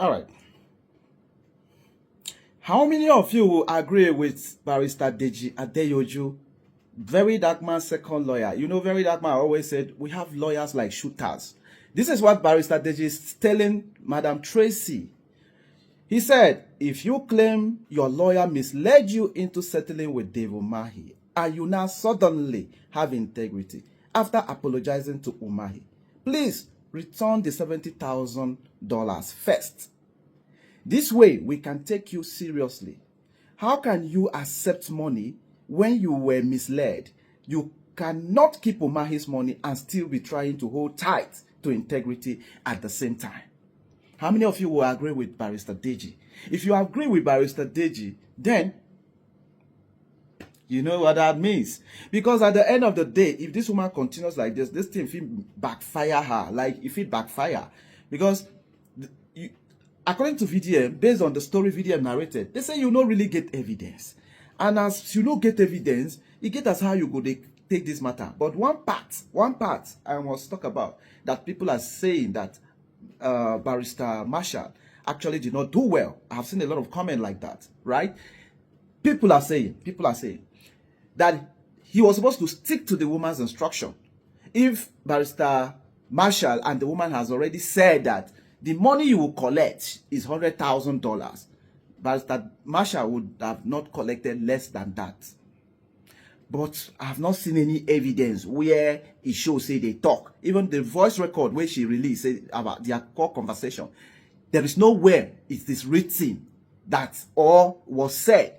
All right. How many of you will agree with Barrister Deji Adeyoju, Very Dark Man second lawyer? You know, Very Dark Man always said, we have lawyers like shooters. This is what Barrister Deji is telling Madam Tracy. He said, if you claim your lawyer misled you into settling with Dave Umahi, and you now suddenly have integrity after apologizing to Umahi, please return the $70,000 first. This way, we can take you seriously. How can you accept money when you were misled? You cannot keep Umahi's money and still be trying to hold tight to integrity at the same time. How many of you will agree with Barrister Deji? If you agree with Barrister Deji, then you know what that means. Because at the end of the day, if this woman continues like this thing will backfire her. Like, if it backfire. Because according to VDM, based on the story VDM narrated, they say you don't really get evidence. And as you don't get evidence, you get as how you go take this matter. But one part I must talk about, that people are saying that Barrister Marshall actually did not do well. I have seen a lot of comment like that, right? People are saying that he was supposed to stick to the woman's instruction. If Barrister Marshall and the woman has already said that the money you will collect is $100,000, Barrister Marshall would have not collected less than that. But I have not seen any evidence where it shows say they talk. Even the voice record where she released about their core conversation, there is nowhere it is written that or was said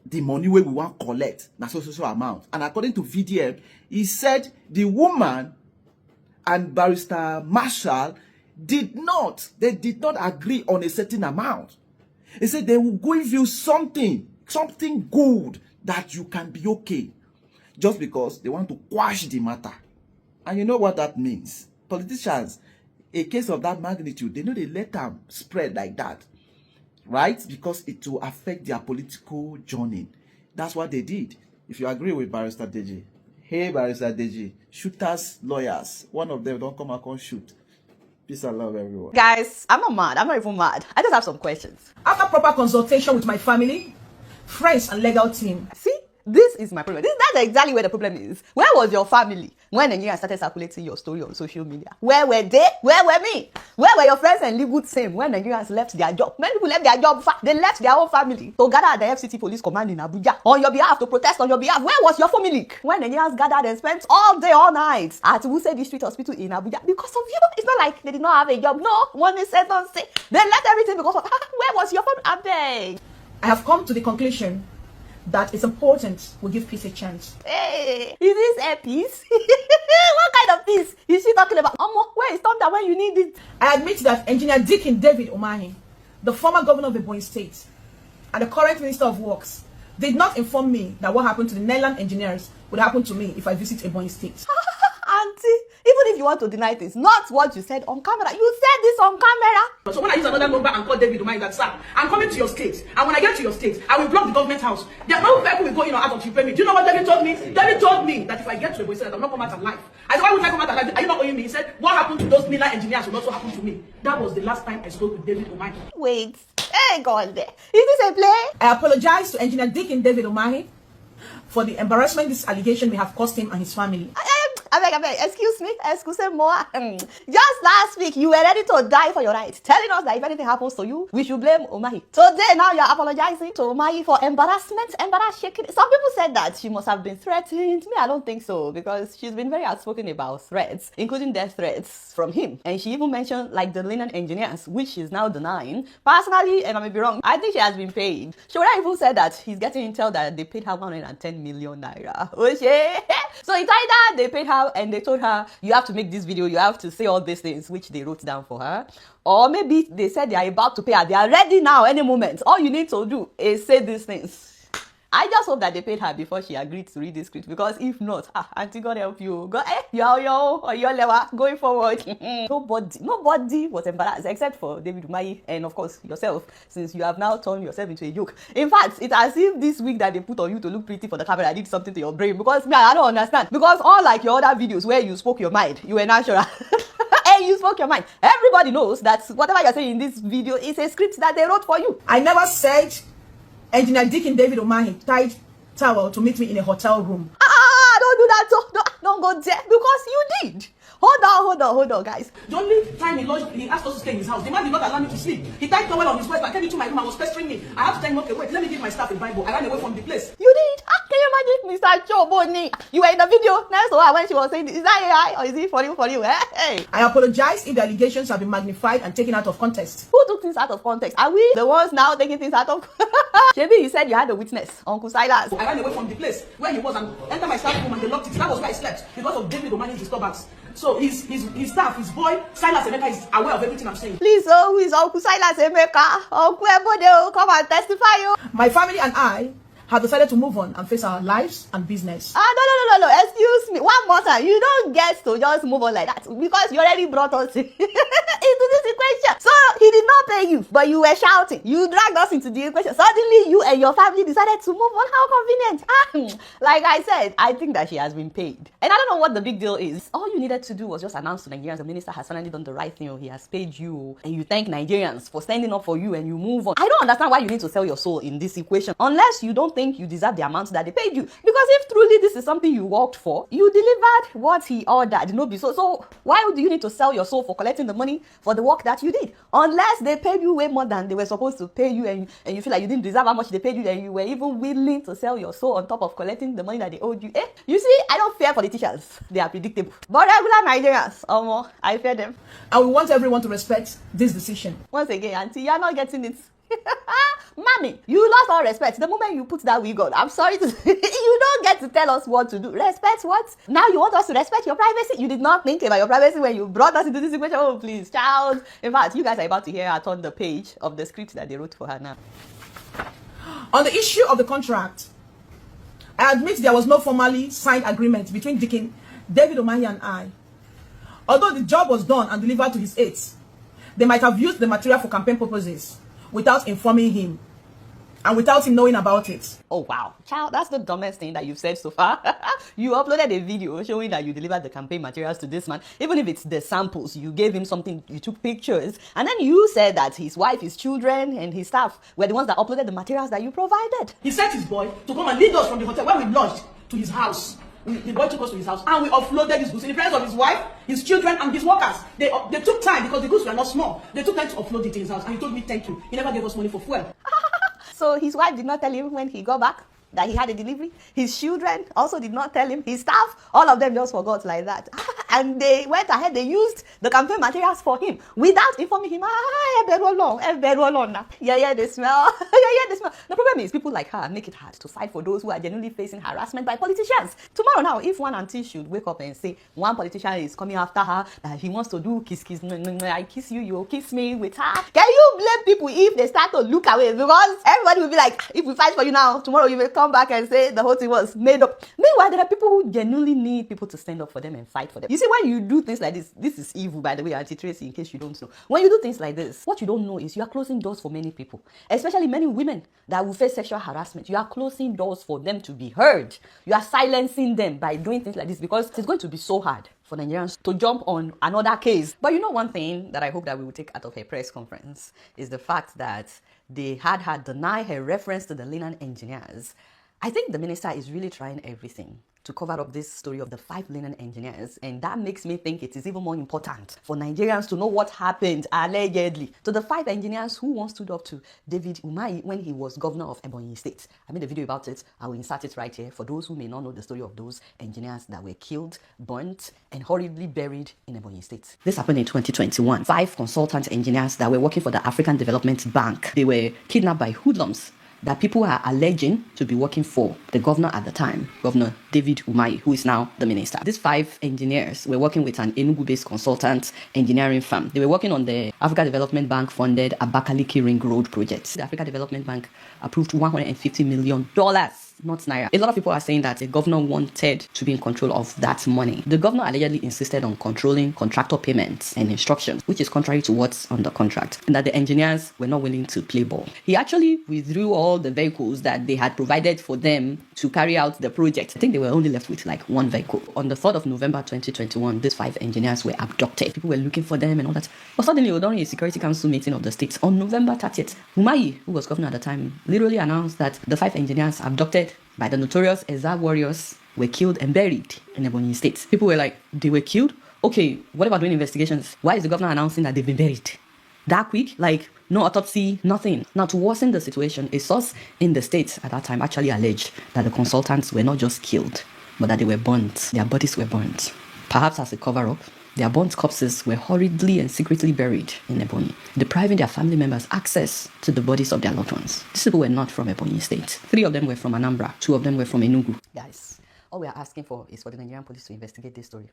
the money where we want to collect na so amount. And according to VDM, he said the woman and Barrister Marshall did not agree on a certain amount. He said they will give you something good that you can be okay, just because they want to quash the matter. And you know what that means? Politicians, a case of that magnitude, they know they let them spread like that, right? Because it will affect their political journey. That's what they did. If you agree with Barrister Deji, hey Barrister Deji, shooters, lawyers, one of them don't come and shoot. Peace and love, everyone. Guys, I'm not mad. I'm not even mad. I just have some questions. After proper consultation with my family, friends, and legal team. See, this is my problem. That's exactly where the problem is. Where was your family when Nigerians started circulating your story on social media? Where were they? Where were me? Where were your friends and legal team when Nigerians left their job? Many people left their job. They left their own family to gather at the FCT police command in Abuja on your behalf, to protest on your behalf. Where was your family when Nigerians gathered and spent all day, all night at Wuse District Hospital in Abuja because of you? It's not like they did not have a job. No, one is said, don't say. They left everything because of where was your family? I beg. I have come to the conclusion that it's important we give peace a chance. Hey, is this a peace? What kind of peace is she talking about? Where is thunder when you need it? I admit that Engineer Deacon David Umahi, the former governor of the Ebonyi State and the current Minister of Works, did not inform me that what happened to the Nylon engineers would happen to me if I visit Ebonyi State. Auntie, even if you want to deny this, not what you said on camera. You said this on camera. So when I use another number and call David Umahi that, sir, I'm coming to your state, and when I get to your state, I will block the government house. There are no people will go in or out until you pay me. Do you know what David told me? David told me that if I get to Ebonyi State, I will not come out alive. I said, why would I come out alive? Are you not owing me? He said, what happened to those Nylon engineers will also happen to me. That was the last time I spoke with David Umahi. Wait, hey God, is this a play? I apologize to Engineer Deacon David Umahi for the embarrassment this allegation may have cost him and his family. I beg, excuse me, excuse me more. Just last week, you were ready to die for your right, telling us that if anything happens to you, we should blame Umahi. Today, now you're apologizing to Umahi for embarrassment. Some people said that she must have been threatened. Me, I don't think so, because she's been very outspoken about threats, including death threats from him. And she even mentioned like the linen engineers, which she's now denying. Personally, and I may be wrong, I think she has been paid. She would have even said that he's getting intel that they paid her 110 million naira. So it's either they paid her and they told her, you have to make this video, you have to say all these things, which they wrote down for her. Or maybe they said they are about to pay her. They are ready now, any moment. All you need to do is say these things. I just hope that they paid her before she agreed to read this script, because if not, Auntie, God help you. Go, your level going forward. Nobody was embarrassed except for David Umahi and of course yourself, since you have now turned yourself into a joke. In fact, it's as if this week that they put on you to look pretty for the camera did something to your brain, because me, I don't understand. Because unlike your other videos where you spoke your mind, you were natural. Hey, you spoke your mind. Everybody knows that whatever you're saying in this video is a script that they wrote for you. I never said Engineer Deacon David Umahi tied towel to meet me in a hotel room. Don't do that. Don't go there because you did. Hold on, guys. The only time he asked us to stay in his house, the man did not allow me to sleep. He tied towel on his waist and came into my room and was pestering me. I had to tell him, okay, wait, let me give my staff a Bible. I ran away from the place. You did? Can you imagine Mr. Choboni? You were in the video next to her when she was saying, is that AI or is it for you? Hey. I apologize if the allegations have been magnified and taken out of context. Who took things out of context? Are we the ones now taking things out of Maybe you said you had a witness, Uncle Silas. I ran away from the place where he was and entered my staff room and they locked it. That was where I slept because of David Umahi's disturbance. So his staff, his boy, Silas Emeka, is aware of everything I'm saying. Please, who is Uncle Silas Emeka? Uncle Ebode, come and testify. My family and I have decided to move on and face our lives and business. No. Excuse me. One more time. You don't get to just move on like that because you already brought us into this equation. So he did not pay you, but you were shouting. You dragged us into the equation. Suddenly, you and your family decided to move on. How convenient. Like I said, I think that she has been paid. And I don't know what the big deal is. All you needed to do was just announce to Nigerians the minister has finally done the right thing. He has paid you. And you thank Nigerians for standing up for you and you move on. I don't understand why you need to sell your soul in this equation unless you don't think you deserve the amount that they paid you. Because if truly this is something you worked for, you delivered what he ordered. No be so why do you need to sell your soul for collecting the money for the work that you did? Unless they paid you way more than they were supposed to pay you and you feel like you didn't deserve how much they paid you and you were even willing to sell your soul on top of collecting the money that they owed you. You see, I don't fear politicians. They are predictable. But regular Nigerians, I fear them. And we want everyone to respect this decision. Once again, auntie, you're not getting it. Mommy, you lost all respect the moment you put that wig on. I'm sorry to say, you don't get to tell us what to do. Respect what? Now you want us to respect your privacy? You did not think about your privacy when you brought us into this situation. Oh, please, child. In fact, you guys are about to hear her turn the page of the script that they wrote for her now. On the issue of the contract, I admit there was no formally signed agreement between Deacon David Umahi and I. Although the job was done and delivered to his aides, they might have used the material for campaign purposes without informing him and without him knowing about it. Oh wow, child, that's the dumbest thing that you've said so far. You uploaded a video showing that you delivered the campaign materials to this man. Even if it's the samples, you gave him something, you took pictures, and then you said that his wife, his children, and his staff were the ones that uploaded the materials that you provided. He sent his boy to come and lead us from the hotel where we lodged to his house. The boy took us to his house and we offloaded his goods in the presence of his wife, his children, and his workers. They took time because the goods were not small. They took time to offload it to his house and he told me thank you. He never gave us money for fuel. So his wife did not tell him when he got back that he had a delivery. His children also did not tell him. His staff, all of them just forgot like that. And they went ahead, they used the campaign materials for him without informing him. Yeah, they smell. They smell. The problem is people like her make it hard to fight for those who are genuinely facing harassment by politicians. Tomorrow now, if one auntie should wake up and say one politician is coming after her, that he wants to do kiss, I kiss you, you kiss me with her. Can you blame people if they start to look away? Because everybody will be like, if we fight for you now, tomorrow you will come back and say the whole thing was made up. Meanwhile, there are people who genuinely need people to stand up for them and fight for them. You see, when you do things like this is evil, by the way, Auntie Tracy, in case you don't know. When you do things like this, what you don't know is you are closing doors for many people, especially many women that will face sexual harassment. You are closing doors for them to be heard. You are silencing them by doing things like this because it's going to be so hard for Nigerians to jump on another case. But you know, one thing that I hope that we will take out of her press conference is the fact that they had her deny her reference to the linen engineers. I think the minister is really trying everything to cover up this story of the 5 linen engineers, and that makes me think it is even more important for Nigerians to know what happened allegedly to the 5 engineers who once stood up to David Umahi when he was governor of Ebonyi State. I made a video about it. I will insert it right here for those who may not know the story of those engineers that were killed, burnt, and horribly buried in Ebonyi State. This happened in 2021. 5 consultant engineers that were working for the African Development Bank, they were kidnapped by hoodlums that people are alleging to be working for the governor at the time, Governor David Umahi, who is now the minister. These 5 engineers were working with an Enugu-based consultant engineering firm. They were working on the Africa Development Bank funded Abakaliki Ring Road project. The Africa Development Bank approved $150 million not naira. A lot of people are saying that the governor wanted to be in control of that money. The governor allegedly insisted on controlling contractor payments and instructions, which is contrary to what's on the contract, and that the engineers were not willing to play ball. He actually withdrew all the vehicles that they had provided for them to carry out the project. I think they were only left with like one vehicle. On the 3rd of November 2021, these 5 engineers were abducted. People were looking for them and all that. But suddenly, during a Security Council meeting of the states on November 30th, Umahi, who was governor at the time, literally announced that the 5 engineers abducted by the notorious Ezza warriors were killed and buried in Ebonyi State. People were like, they were killed? Okay, what about doing investigations? Why is the governor announcing that they've been buried? That quick? Like, no autopsy, nothing. Now, to worsen the situation, a source in the state at that time actually alleged that the consultants were not just killed, but that they were burnt. Their bodies were burnt. Perhaps as a cover-up, their burnt corpses were hurriedly and secretly buried in Ebonyi, depriving their family members access to the bodies of their loved ones. These people were not from Ebonyi State. 3 of them were from Anambra. 2 of them were from Enugu. Guys, all we are asking for is for the Nigerian police to investigate this story.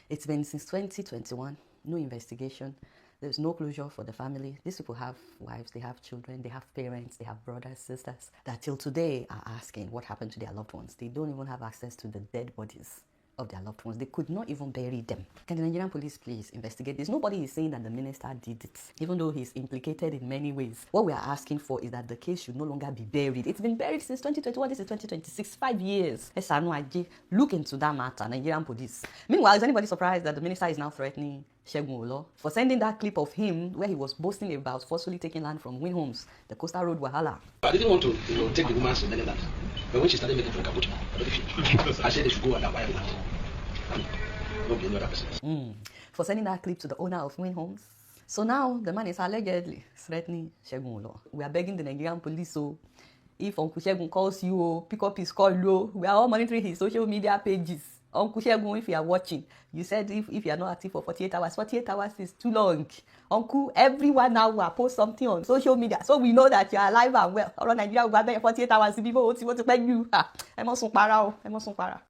It's been since 2021, no investigation. There's no closure for the family. These people have wives, they have children, they have parents, they have brothers, sisters, that till today are asking what happened to their loved ones. They don't even have access to the dead bodies of their loved ones. They could not even bury them. Can the Nigerian police please investigate this? Nobody is saying that the minister did it, even though he's implicated in many ways. What we are asking for is that the case should no longer be buried. It's been buried since 2021. This is 2026, 5 years. Look into that matter, Nigerian police. Meanwhile, is anybody surprised that the minister is now threatening Segun Olo for sending that clip of him where he was boasting about forcefully taking land from Win Homes, the Coastal Road Wahala? I didn't want to take the woman's land, but when she started making for Kabuto, I said they should go and buy the land. Not be any other person. For sending that clip to the owner of Win Homes. So now the man is allegedly threatening Segun Olo. We are begging the Nigerian police, so if Uncle Segun calls you, pick up his call. We are all monitoring his social media pages. Uncle Segun, if you are watching, you said if you are not active for 48 hours, 48 hours is too long. Uncle, everyone now will post something on social media, so we know that you are alive and well. All Nigeria will be 48 hours. People want to beg you. I must para.